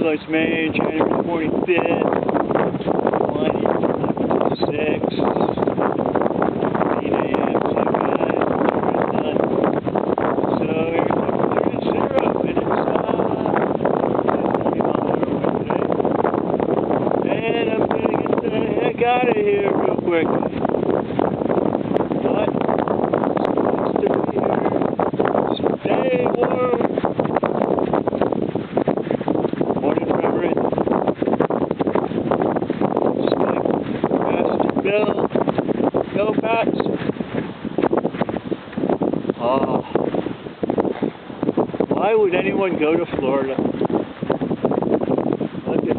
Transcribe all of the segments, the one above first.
Lights, Maine, January 25th, 1:06, 8 a.m. So here's number 30, and it's and I'm gonna get the heck out of here real quick. But stay warm. Bill, go Pats! Oh, why would anyone go to Florida? Look at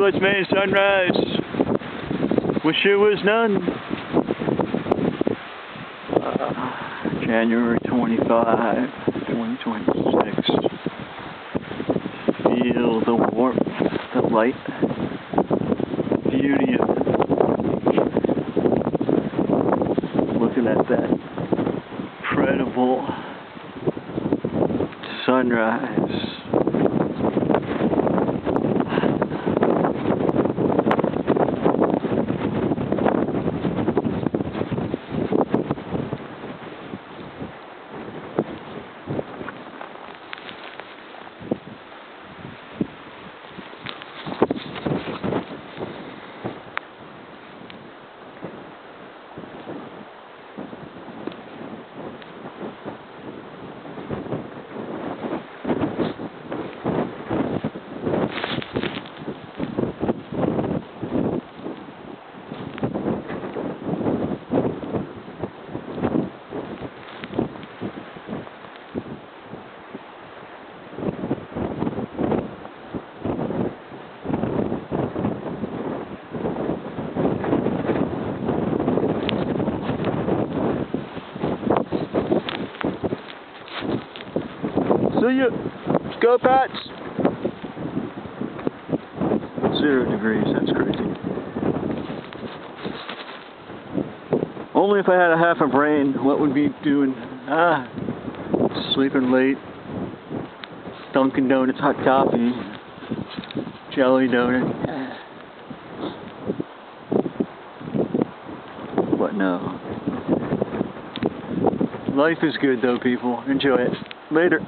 Let's Maine sunrise. Wish it was none. January 25, 2026. Feel the warmth, the light, beauty of it. Looking at that incredible sunrise. See ya. Go Pats. 0 degrees, that's crazy. Only if I had a half a brain, what would be doing? Sleeping late. Dunkin' Donuts hot coffee. Jelly donut. But no. Life is good though, people. Enjoy it. Later.